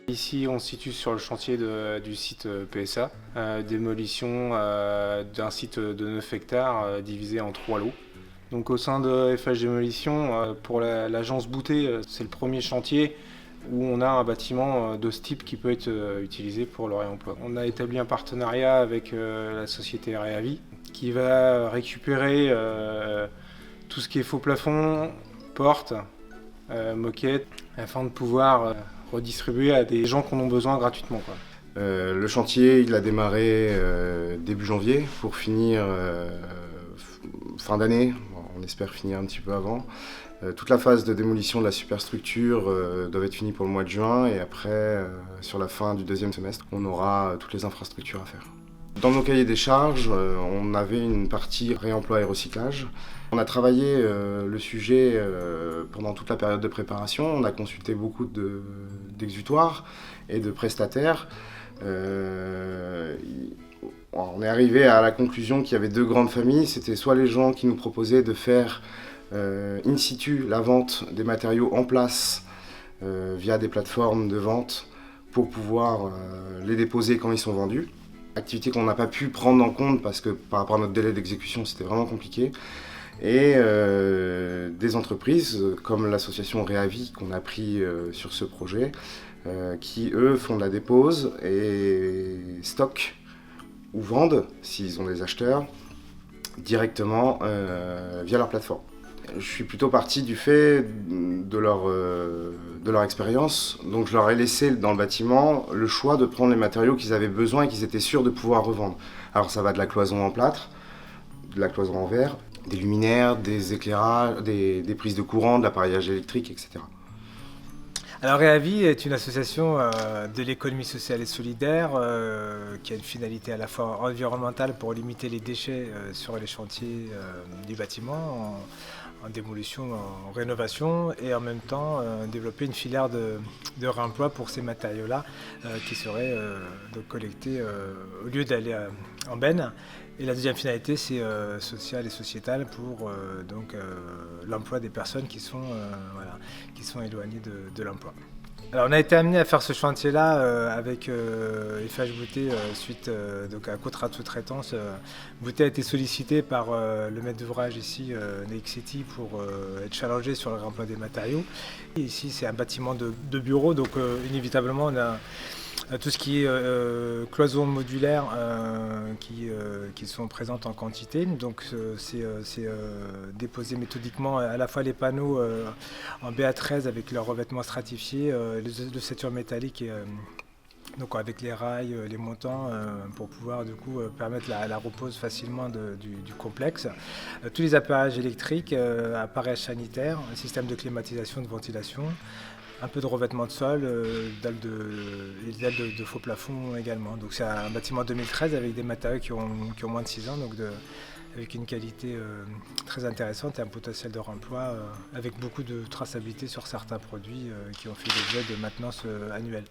Ici, on se situe sur le chantier du site PSA, démolition d'un site de 9 hectares divisé en 3 lots. Donc au sein de FH Démolition, pour l'agence Boutet, c'est le premier chantier où on a un bâtiment de ce type qui peut être utilisé pour le réemploi. On a établi un partenariat avec la société Réavi qui va récupérer tout ce qui est faux plafond, portes, moquettes, afin de pouvoir redistribuer à des gens qui en ont besoin gratuitement, quoi. Le chantier, il a démarré début janvier pour finir fin d'année. Bon, on espère finir un petit peu avant. Toute la phase de démolition de la superstructure doit être finie pour le mois de juin et après, sur la fin du deuxième semestre, on aura toutes les infrastructures à faire. Dans nos cahiers des charges, on avait une partie réemploi et recyclage. On a travaillé le sujet pendant toute la période de préparation. On a consulté beaucoup d'exutoires et de prestataires. On est arrivé à la conclusion qu'il y avait deux grandes familles. C'était soit les gens qui nous proposaient de faire in situ la vente des matériaux en place via des plateformes de vente pour pouvoir les déposer quand ils sont vendus. Activité qu'on n'a pas pu prendre en compte parce que par rapport à notre délai d'exécution c'était vraiment compliqué. Et des entreprises comme l'association Réavi qu'on a pris sur ce projet qui eux font de la dépose et stockent ou vendent, s'ils ont des acheteurs, directement via leur plateforme. Je suis plutôt parti du fait de leur expérience, donc je leur ai laissé dans le bâtiment le choix de prendre les matériaux qu'ils avaient besoin et qu'ils étaient sûrs de pouvoir revendre. Alors ça va de la cloison en plâtre, de la cloison en verre, des luminaires, des éclairages, des prises de courant, de l'appareillage électrique, etc. Alors Réavi est une association de l'économie sociale et solidaire qui a une finalité à la fois environnementale pour limiter les déchets sur les chantiers du bâtiment en démolition, en rénovation et en même temps développer une filière de réemploi pour ces matériaux-là qui seraient donc collectés au lieu d'aller en benne. Et la deuxième finalité, c'est sociale et sociétale pour l'emploi des personnes qui sont éloignées de l'emploi. Alors on a été amené à faire ce chantier-là avec FH Boutet suite donc à un contrat de sous-traitance. Boutet a été sollicité par le maître d'ouvrage ici, Nexity, pour être challengé sur le réemploi des matériaux. Et ici c'est un bâtiment de bureau, donc inévitablement on a tout ce qui est cloisons modulaires qui sont présentes en quantité. Donc c'est déposer méthodiquement à la fois les panneaux en BA13 avec leur revêtement stratifié, les ossature métallique et donc avec les rails, les montants pour pouvoir du coup permettre la repose facilement du complexe. Tous les appareillages électriques, appareillages sanitaires, un système de climatisation, de ventilation. Un peu de revêtement de sol, dalles de faux plafond également. Donc c'est un bâtiment 2013 avec des matériaux qui ont moins de 6 ans, donc avec une qualité très intéressante et un potentiel de remploi avec beaucoup de traçabilité sur certains produits qui ont fait l'objet de maintenance annuelle.